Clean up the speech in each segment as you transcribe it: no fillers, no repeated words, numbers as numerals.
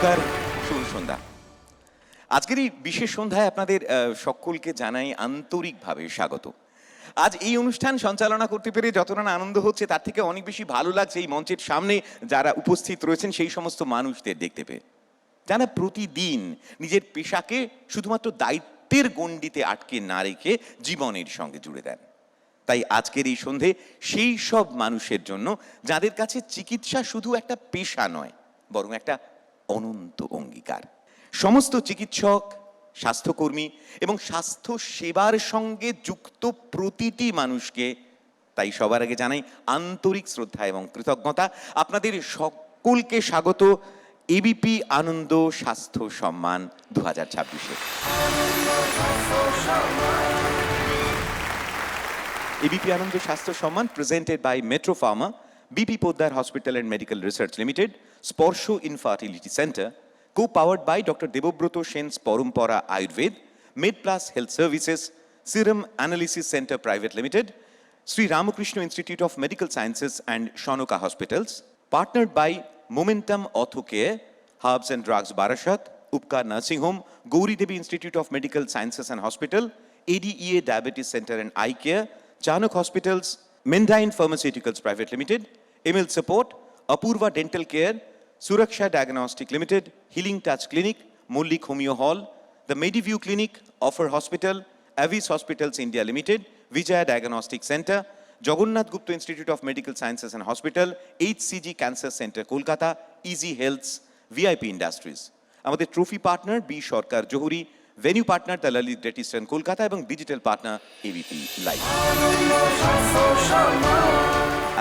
নমস্কার, শুভ সন্ধ্যা। আজকের এই বিশেষ সন্ধ্যায় আপনাদের সকলকে জানাই আন্তরিকভাবে স্বাগত। আজ এই অনুষ্ঠান সঞ্চালনা করতে পেরে যতটা না আনন্দ হচ্ছে, তার থেকে অনেক বেশি ভালো লাগছে এই মঞ্চের সামনে যারা উপস্থিত রয়েছেন সেই সমস্ত মানুষদের দেখতে পেয়ে, যারা প্রতিদিন নিজের পেশাকে শুধুমাত্র দায়িত্বের গণ্ডিতে আটকে না রেখে জীবনের সঙ্গে জুড়ে দেন। তাই আজকের এই সন্ধে সেই সব মানুষের জন্য যাদের কাছে চিকিৎসা শুধু একটা পেশা নয়, বরং একটা অনন্ত অঙ্গীকার। সমস্ত চিকিৎসক, স্বাস্থ্যকর্মী এবং স্বাস্থ্য সেবার সঙ্গে যুক্ত প্রতিটি মানুষকে তাই সবার আগে জানাই আন্তরিক শ্রদ্ধা এবং কৃতজ্ঞতা। আপনাদের সকলকে স্বাগত এবিপি আনন্দ স্বাস্থ্য সম্মান 2026-এ। ABP Ananda Swasthya Samman presented by metro pharma, BP Poddar hospital and medical research limited, Sparsh infertility centre, co-powered by Dr. Debobroto Shen's Parampara Ayurved, MedPlus Health Services, Serum Analysis Center Private Limited, Sri Ramakrishna Institute of Medical Sciences and Shonoka Hospitals, partnered by Momentum Orthocare, Herbs and Drugs Barashat, Upkar Nursing Home, Gauri Devi Institute of Medical Sciences and Hospital, ADEA Diabetes Center and Eye Care, Chanuk Hospitals, Mendine Pharmaceuticals Private Limited, ML Support, Apurva Dental Care, Suraksha Diagnostic Limited, Healing Touch Clinic, Mullik Homeo Hall, the Mediview Clinic, Offer Hospital, Avis Hospitals India Limited, Vijaya Diagnostic Center, Jagannath Gupta Institute of Medical Sciences and Hospital, HCG Cancer Center, Kolkata, Easy Healths, VIP Industries. আমাদের trophy partner B Sarkar Jahuri, venue partner the Lalit great eastern Kolkata এবং digital partner ABP live.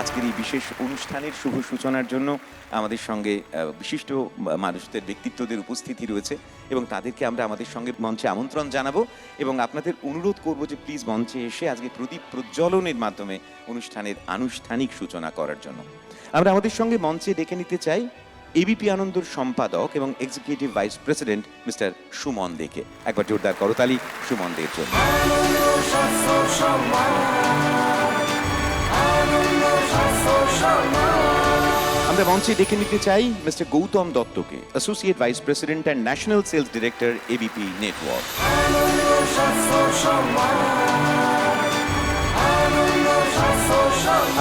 আজকের এই বিশেষ অনুষ্ঠানের শুভ সূচনার জন্য আমাদের সঙ্গে বিশিষ্ট মানুষদের, ব্যক্তিত্বদের উপস্থিতি রয়েছে এবং তাদেরকে আমরা আমাদের সঙ্গে মঞ্চে আমন্ত্রণ জানাবো এবং আপনাদের অনুরোধ করব যে প্লিজ মঞ্চে এসে আজকে প্রদীপ প্রজ্বলনের মাধ্যমে অনুষ্ঠানের আনুষ্ঠানিক সূচনা করার জন্য। আমরা আমাদের সঙ্গে মঞ্চে ডেকে নিতে চাই এবিপি আনন্দর সম্পাদক এবং executive vice president mister Suman দেকে। একবার জোরদার করতালি সুমন দের জন্য। আমরা মঞ্চে ডেকে নিতে চাই মিস্টার গৌতম দত্তকে, associate vice president and national sales director ABP network.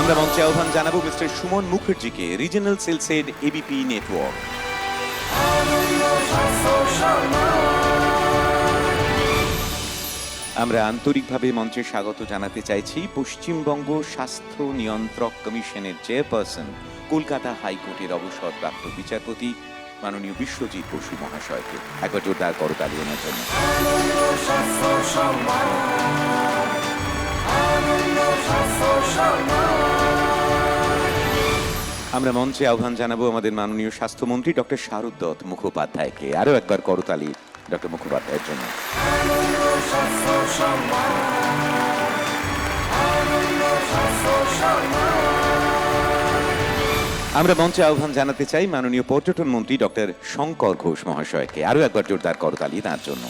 আমরা মঞ্চে আহ্বান জানাবো মিস্টার সুমন মুখার্জিকে, regional sales head ABP network. আমরা আন্তরিকভাবে মঞ্চে স্বাগত জানাতে চাইছি পশ্চিমবঙ্গ স্বাস্থ্য নিয়ন্ত্রক কমিশনের চেয়ারপারসন, কলকাতা হাইকোর্টের অবসরপ্রাপ্ত বিচারপতি মাননীয় বিশ্বজিৎ বসু মহাশয়কে। একবার জোরদার করতালি ওনার জন্য। আমরা মঞ্চে আহ্বান জানাবো আমাদের মাননীয় স্বাস্থ্যমন্ত্রী ডক্টর শারদ মুখোপাধ্যায়কে। আরও একবার করতালি ডক্টর মুখোপাধ্যায়ের জন্য। আমরা মঞ্চে আহ্বান জানাতে চাই মাননীয় পর্যটন মন্ত্রী ডক্টর শঙ্কর ঘোষ মহাশয়কে। আরও একবার জোরদার করতালি তার জন্য।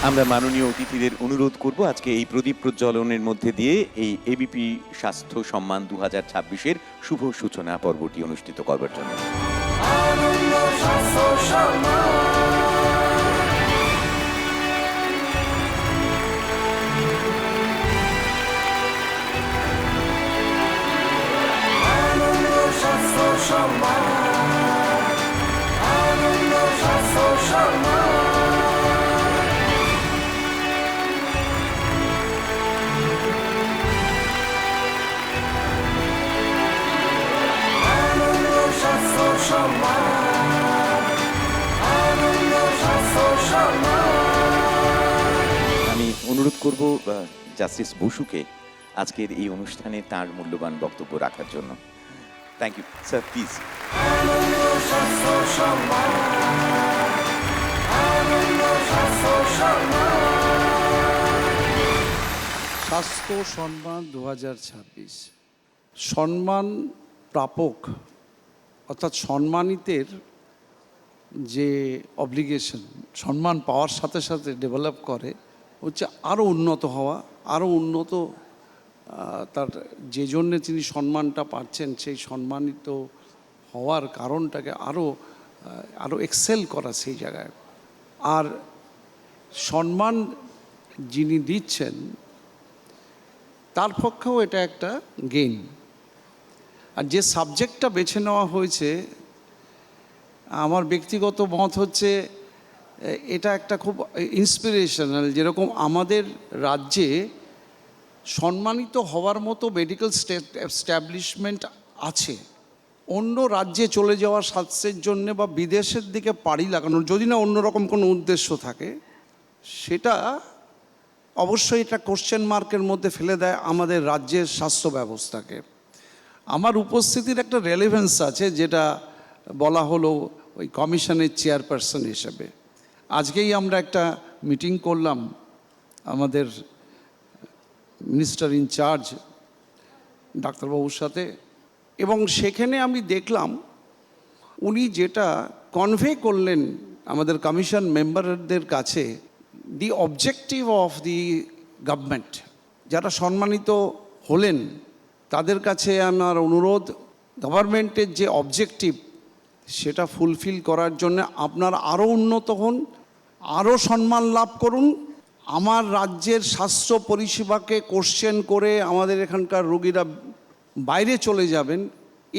আমরা মাননীয় অতিথিদের অনুরোধ করব আজকে এই প্রদীপ প্রজ্বলনের মধ্যে দিয়ে এই এবিপি স্বাস্থ্য সম্মান 2026-এর শুভ সূচনা পর্বটি অনুষ্ঠিত করবার জন্য। আমি অনুরোধ করব জাস্টিস বসুকে আজকের এই অনুষ্ঠানে তার মূল্যবান বক্তব্য রাখার জন্য। Thank you sir, please. স্বাস্থ্য সম্মান 2026 সম্মান প্রাপক অর্থাৎ সম্মানিতের যে অব্লিগেশন, সম্মান পাওয়ার সাথে সাথে ডেভেলপ করে হচ্ছে আরও উন্নত হওয়া, আরও উন্নত তার যে জন্যে তিনি সম্মানটা পাচ্ছেন সেই সম্মানিত হওয়ার কারণটাকে আরও এক্সেল করা সেই জায়গায়। আর সম্মান যিনি দিচ্ছেন তার পক্ষেও এটা একটা গেইন। আর যে সাবজেক্টটা বেছে নেওয়া হয়েছে আমার ব্যক্তিগত মত হচ্ছে এটা একটা খুব ইন্সপিরেশনাল। যেরকম আমাদের রাজ্যে সম্মানিত হওয়ার মতো মেডিকেল এস্টাবলিশমেন্ট আছে, অন্য রাজ্যে চলে যাওয়ার স্বাস্থ্যের জন্যে বা বিদেশের দিকে পাড়ি লাগানোর যদি না অন্যরকম কোনো উদ্দেশ্য থাকে, সেটা অবশ্যই এটা কোশ্চেন মার্কের মধ্যে ফেলে দেয় আমাদের রাজ্যের স্বাস্থ্য ব্যবস্থাকে। আমার উপস্থিতির একটা রেলেভেন্স আছে, যেটা বলা হলো ওই কমিশনের চেয়ারপারসন হিসেবে। আজকেই আমরা একটা মিটিং করলাম আমাদের মিনিস্টার ইনচার্জ ডাক্তারবাবুর সাথে, এবং সেখানে আমি দেখলাম উনি যেটা কনভে করলেন আমাদের কমিশন মেম্বারদের কাছে, দি অবজেক্টিভ অফ দি গভর্নমেন্ট, যারা সম্মানিত হলেন তাদের কাছে আমার অনুরোধ, গভর্নমেন্টের যে অবজেক্টিভ সেটা ফুলফিল করার জন্য আপনারা আরও উন্নত হন, আরও সম্মান লাভ করুন। আমার রাজ্যের স্বাস্থ্য পরিষেবাকে কোশ্চেন করে আমাদের এখানকার রোগীরা বাইরে চলে যাবেন,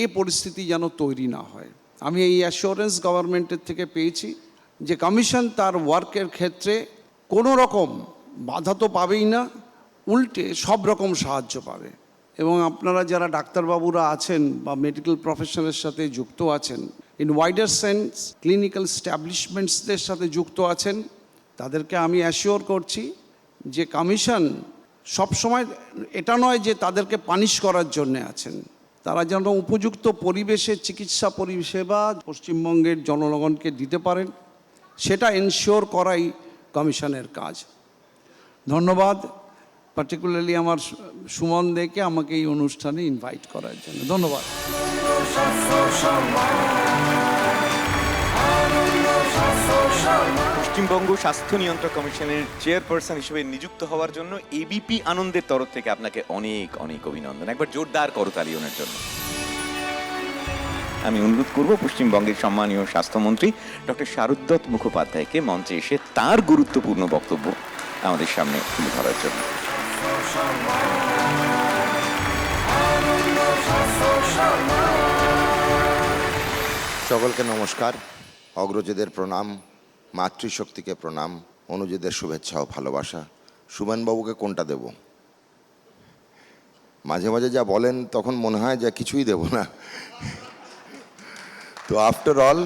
এ পরিস্থিতি যেন তৈরি না হয়। আমি এই অ্যাসিওরেন্স গভর্নমেন্টের থেকে পেয়েছি যে কমিশন তার ওয়ার্কের ক্ষেত্রে কোনো রকম বাধা তো পাবেই না, উল্টে সব রকম সাহায্য পাবে। এবং আপনারা যারা ডাক্তারবাবুরা আছেন বা মেডিকেল প্রফেশনের সাথে যুক্ত আছেন, ইন ওয়াইডার সেন্স ক্লিনিক্যাল স্ট্যাবলিশমেন্টসদের সাথে যুক্ত আছেন, তাদেরকে আমি অ্যাসিওর করছি যে কমিশন সবসময় এটা নয় যে তাদেরকে পানিশ করার জন্যে আছেন, তারা যেন উপযুক্ত পরিবেশে চিকিৎসা পরিষেবা পশ্চিমবঙ্গের জনগণকে দিতে পারেন, সেটা এনশিওর করাই কমিশনের কাজ। ধন্যবাদ পার্টিকুলারলি আমার সুমন দেকে আমাকে এই অনুষ্ঠানে ইনভাইট করার জন্য। ধন্যবাদ। পশ্চিমবঙ্গ স্বাস্থ্য নিয়ন্ত্রক কমিশনের চেয়ারপারসন হিসেবে নিযুক্ত হওয়ার জন্য এবিপি আনন্দের তরফ থেকে আপনাকে অনেক অনেক অভিনন্দন। একবার জোরদার করতালি ওনার জন্য। আমি অনুরোধ করব পশ্চিমবঙ্গের সম্মানীয় স্বাস্থ্যমন্ত্রী ডক্টর শারদ্বত মুখোপাধ্যায়কে মঞ্চে এসে তার গুরুত্বপূর্ণ বক্তব্য আমাদের সামনে তুলে ধরার জন্য। সকলকে নমস্কার, অগ্রজদের প্রণাম, মাতৃশক্তিকে প্রণাম, অনুজদের শুভেচ্ছা ও ভালোবাসা। সুমনবাবুকে কোনটা দেব? মাঝে মাঝে যা বলেন তখন মনে হয় যে কিছুই দেব না। তো আফটার অল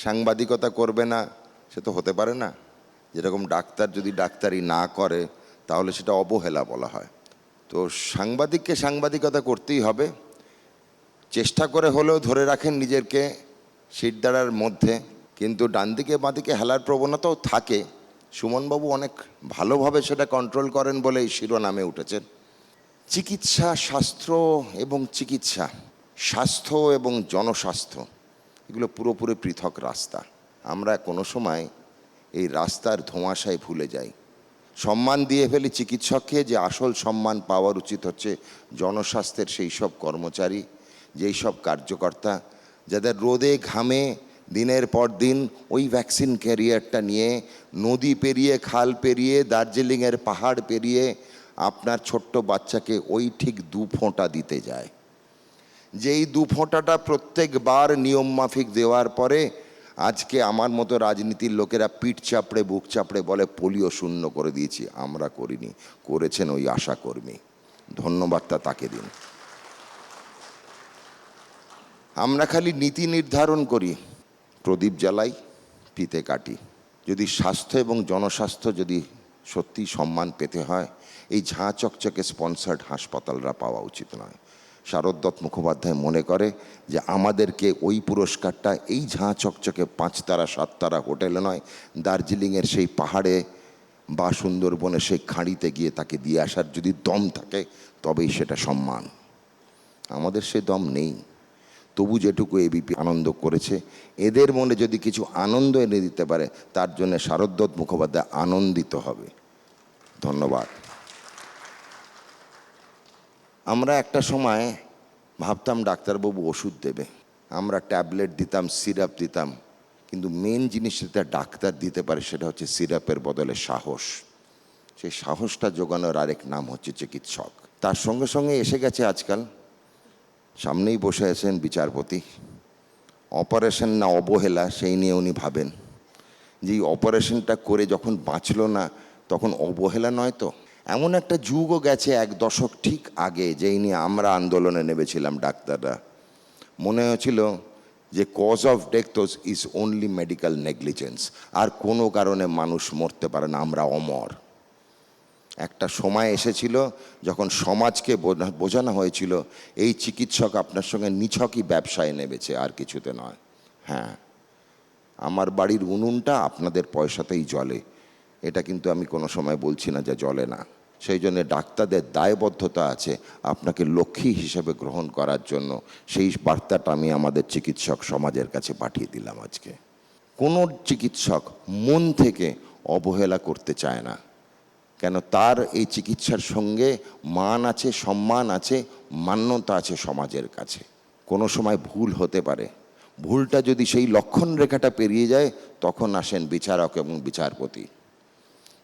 সাংবাদিকতা করবে না সে তো হতে পারে না। যেরকম ডাক্তার যদি ডাক্তারি না করে তাহলে সেটা অবহেলা বলা হয়। তো সাংবাদিককে সাংবাদিকতা করতেই হবে। চেষ্টা করে হলেও ধরে রাখেন নিজেকে শিরদাঁড়ার মধ্যে, কিন্তু ডান দিকে বাঁ দিকে হেলার প্রবণতাও থাকে। সুমনবাবু অনেক ভালোভাবে সেটা কন্ট্রোল করেন বলে এই শিরোনামে উঠেছেন। চিকিৎসা, শাস্ত্র এবং চিকিৎসা, স্বাস্থ্য এবং জনস্বাস্থ্য, এগুলো পুরোপুরি পৃথক রাস্তা। আমরা কোনো সময় এই রাস্তার ধোঁয়াশায় ভুলে যাই। সম্মান দিয়ে ফেলি চিকিৎসককে, যে আসল সম্মান পাওয়ার উচিত হচ্ছে জনস্বাস্থ্যের সেই সব কর্মচারী, যেই সব কার্যকর্তা যাদের রোদে ঘামে দিনের পর দিন ওই ভ্যাকসিন ক্যারিয়ারটা নিয়ে নদী পেরিয়ে, খাল পেরিয়ে, দার্জিলিংয়ের পাহাড় পেরিয়ে আপনার ছোট্ট বাচ্চাকে ওই ঠিক 2 ফোঁটা দিতে যায়। যেই 2 ফোঁটাটা প্রত্যেকবার নিয়ম মাফিক দেওয়ার পরে আজকে আমার মতো রাজনীতির লোকেরা পিঠ চাপড়ে বুক চাপড়ে বলে পোলিও শূন্য করে দিয়েছি। আমরা করিনি, করেছেন ওই আশাকর্মী। ধন্যবাদটা তাকে দিন। আমরা খালি নীতি নির্ধারণ করি, প্রদীপ জ্বালাই, ফিতে কাটি। যদি স্বাস্থ্য এবং জনস্বাস্থ্য যদি সত্যি সম্মান পেতে হয়, এই ঝাঁ চকচকে স্পন্সার্ড হাসপাতালরা পাওয়া উচিত নয়। শারদ্বত মুখোপাধ্যায় মনে করে যে আমাদেরকে ওই পুরস্কারটা এই ঝাঁ চকচকে 5 তারা 7 তারা হোটেলে নয়, দার্জিলিংয়ের সেই পাহাড়ে বা সুন্দরবনের সেই খাঁড়িতে গিয়ে তাকে দিয়ে আসার যদি দম থাকে তবেই সেটা সম্মান। আমাদের সে দম নেই। তবু যেটুকু এবিপি আনন্দ করেছে, এদের মনে যদি কিছু আনন্দ এনে দিতে পারে তার জন্য শারদ্বত মুখোপাধ্যায় আনন্দিত হবে। ধন্যবাদ। আমরা একটা সময় ভাবতাম ডাক্তারবাবু ওষুধ দেবে, আমরা ট্যাবলেট দিতাম, সিরাপ দিতাম, কিন্তু মেন জিনিস যেটা ডাক্তার দিতে পারে সেটা হচ্ছে সিরাপের বদলে সাহস। সেই সাহসটা জোগানোর আরেক নাম হচ্ছে চিকিৎসক। তার সঙ্গে সঙ্গে এসে গেছে আজকাল, সামনেই বসে আছেন বিচারপতি, অপারেশন না অবহেলা সেই নিয়ে উনি ভাবেন যে এই অপারেশনটা করে যখন বাঁচলো না তখন অবহেলা নয় তো। এমন একটা যুগও গেছে 1 দশক ঠিক আগে, যেই নিয়ে আমরা আন্দোলনে নেমেছিলাম ডাক্তাররা। মনে হয়েছিল যে cause of death is only medical negligence, আর কোনো কারণে মানুষ মরতে পারে না, আমরা অমর। একটা সময় এসেছিল যখন সমাজকে বোঝানো হয়েছিল এই চিকিৎসক আপনার সঙ্গে নিছকই ব্যবসায় নেমেছে, আর কিছুতে নয়। হ্যাঁ, আমার বাড়ির উনুনটা আপনাদের পয়সাতেই জ্বলে, এটা কিন্তু আমি কোনো সময় বলছি না যে জ্বলে না। সেই জন্য ডাক্তারদের দায়বদ্ধতা আছে আপনাকে লক্ষ্মী হিসেবে গ্রহণ করার জন্য। সেই বার্তাটা আমি আমাদের চিকিৎসক সমাজের কাছে পাঠিয়ে দিলাম আজকে। কোনো চিকিৎসক মন থেকে অবহেলা করতে চায় না, কেন তার এই চিকিৎসার সঙ্গে মান আছে, সম্মান আছে, মান্যতা আছে সমাজের কাছে। কোনো সময় ভুল হতে পারে, ভুলটা যদি সেই লক্ষণ রেখাটা পেরিয়ে যায় তখন আসেন বিচারক এবং বিচারপতি,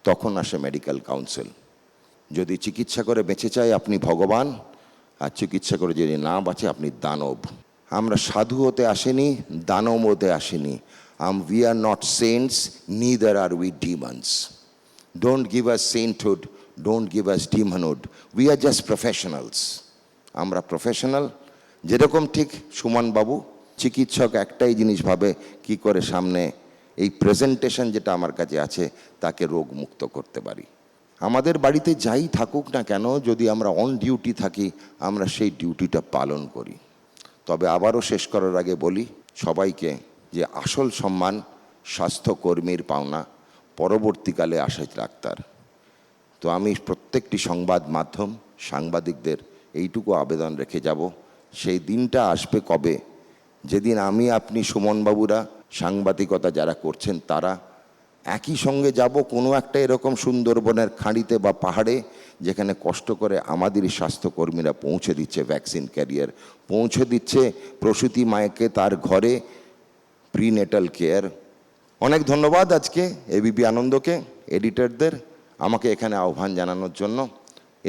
তখন আসে মেডিকেল কাউন্সিল। যদি চিকিৎসা করে বেঁচে চায় আপনি ভগবান, আর চিকিৎসা করে যদি না বাঁচে আপনি দানব। আমরা সাধু হতে আসেনি, দানব হতে আসেনি। We are not saints, neither are we demons. Don't give us sainthood, don't give us demonhood. We are just professionals. আমরা প্রফেশনাল। যেরকম ঠিক সুমন বাবু চিকিৎসক একটাই জিনিস ভাবে, কি করে সামনে এই প্রেজেন্টেশন যেটা আমার কাছে আছে তাকে রোগ মুক্ত করতে পারি। আমাদের বাড়িতে যাই থাকুক না কেন, যদি আমরা অন ডিউটি থাকি আমরা সেই ডিউটিটা পালন করি। তবে আবারও শেষ করার আগে বলি সবাইকে যে আসল সম্মান স্বাস্থ্যকর্মীর পাওনা, পরবর্তীকালে আসে ডাক্তার। তো আমি প্রত্যেকটি সংবাদ মাধ্যম সাংবাদিকদের এইটুকু আবেদন রেখে যাব, সেই দিনটা আসবে কবে, যেদিন আমি আপনি সুমনবাবুরা সাংবাদিকতা যারা করছেন তারা একই সঙ্গে যাব কোনো একটা এরকম সুন্দরবনের খাঁড়িতে বা পাহাড়ে, যেখানে কষ্ট করে আমাদেরই স্বাস্থ্যকর্মীরা পৌঁছে দিচ্ছে ভ্যাকসিন ক্যারিয়ার, পৌঁছে দিচ্ছে প্রসূতি মায়েকে তার ঘরে প্রিনেটাল কেয়ার। অনেক ধন্যবাদ আজকে এবিপি আনন্দকে, এডিটরদের আমাকে এখানে আহ্বান জানানোর জন্য।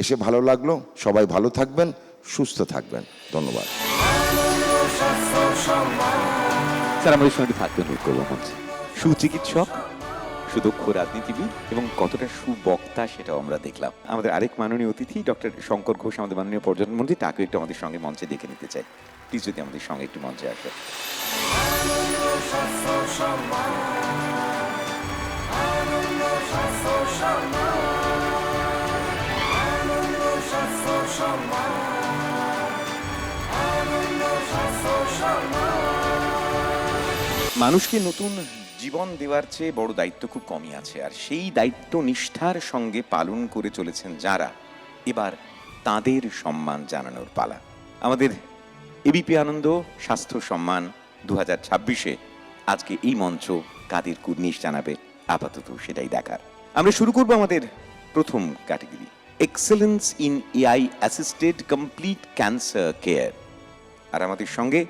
এসে ভালো লাগলো। সবাই ভালো থাকবেন, সুস্থ থাকবেন। ধন্যবাদ। স্যার, আমাদের সঙ্গে থাকতে অনুরোধ করবো মঞ্চে। সুচিকিৎসক, সুদক্ষ রাজনীতিবিদ এবং কতটা সুবক্তা সেটাও আমরা দেখলাম। আমাদের আরেক মাননীয় অতিথি ডক্টর শঙ্কর ঘোষ, আমাদের মাননীয় পর্যটন মন্ত্রী, তাকেও একটু আমাদের সঙ্গে মঞ্চে দেখে নিতে চাই। প্লিজ যদি আমাদের সঙ্গে একটু মঞ্চে আসে। মানুষকে নতুন জীবন দেওয়ার চেয়ে বড় দায়িত্ব খুব কমই আছে, আর সেই দায়িত্ব নিষ্ঠার সঙ্গে পালন করে চলেছেন যারা, এবার তাদের সম্মান জানানোর পালা। আমাদের এবিপি আনন্দ স্বাস্থ্য সম্মান 2026-এ আজকে এই মঞ্চ কাদের কুর্নিশ জানাবে, আপাতত সেটাই দেখার। আমরা শুরু করব আমাদের প্রথম category, excellence in AI assisted complete cancer care. আর আমাদের সঙ্গে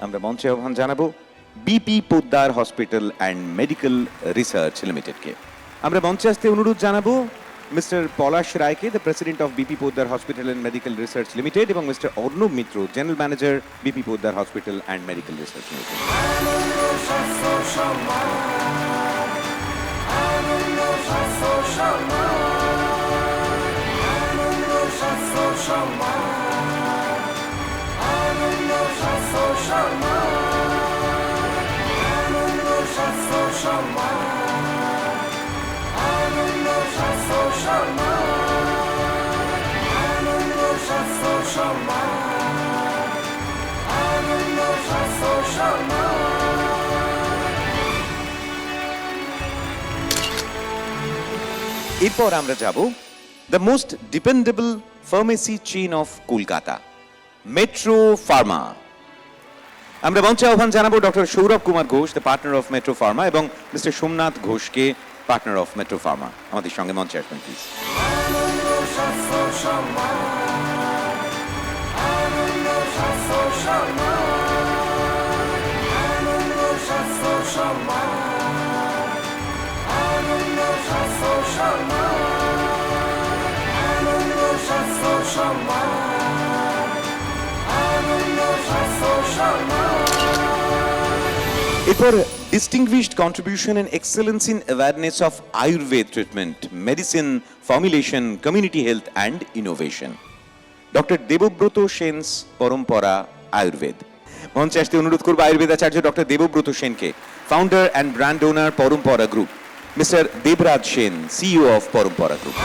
আমরা মঞ্চে আহ্বান জানাবো BP Poddar hospital and medical research লিমিটেডকে। আমরা মঞ্চে আসতে অনুরোধ জানাবো মিস্টার পলাশ রায়কে, the president of BP Poddar hospital and medical research limited, এবং mister Arnab Mitra, general manager BP Poddar hospital and medical research limited. এরপর আমরা যাব the most dependable pharmacy chain of Kolkata, metro pharma. আমরা মঞ্চে আহ্বান জানাবো doctor Sourav Kumar Ghosh, the partner of metro Pharma, এবং mister Somnath ঘোষকে, পার্টনার অফ মেট্রো ফার্মা। আমাদের সঙ্গে মঞ্চে আসবেন প্লিজ। এরপর distinguished contribution and excellence in awareness of Ayurveda treatment, medicine, formulation, community health and innovation. Doctor Debabrata Sen's Parampara Ayurveda. মঞ্চে আসতে অনুরোধ করব আয়ুর্বেদাচার্য ডক্টর দেবব্রত সেনকে, founder and brand owner Parampara group, mister Debraj Sen, CEO of Parampara group.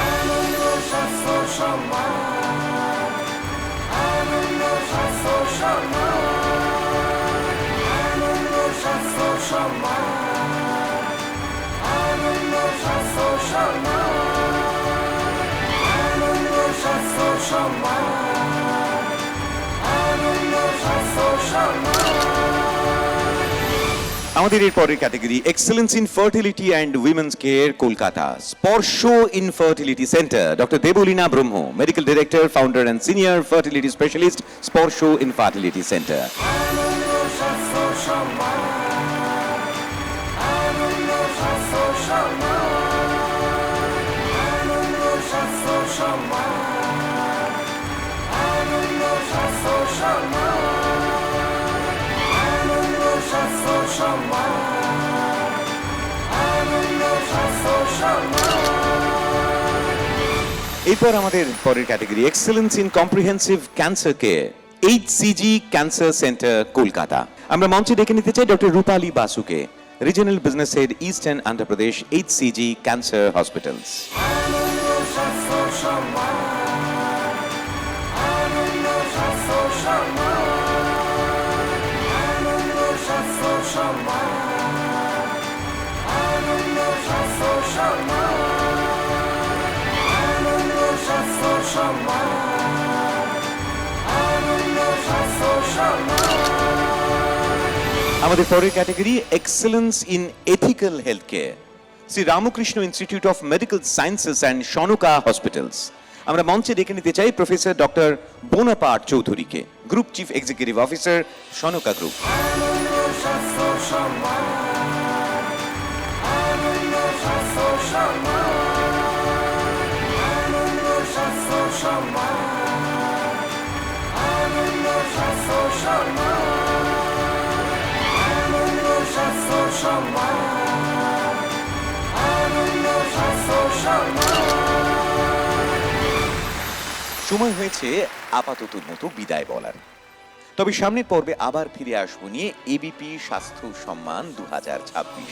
আমাদের এর পরের category excellence in fertility and women's care Kolkata, Sparsh infertility centre, doctor Debolina Brahma, medical director, founder and senior fertility specialist, Sparsh infertility centre. এরপর আমাদের পরের category excellence in comprehensive cancer care, HCG cancer centre Kolkata. আমরা মঞ্চে ডেকে নিতে চাই ডক্টর রূপালী বাসুকে, regional business head, eastern Andhra Pradesh, HCG cancer hospitals. আমাদের পরের category excellence in ethical health care, Shri Ramakrishna institute of medical sciences and Sonka hospitals. আমরা মঞ্চে ডেকে নিতে চাই প্রফেসর ডক্টর বোনাপার্ট চৌধুরীকে, group chief executive officer, Sonka group. সময় হয়েছে আপাততর মতো বিদায় বলার, তবে সামনের পর্বে আবার ফিরে আসবো নিয়ে এবিপি স্বাস্থ্য সম্মান 2026।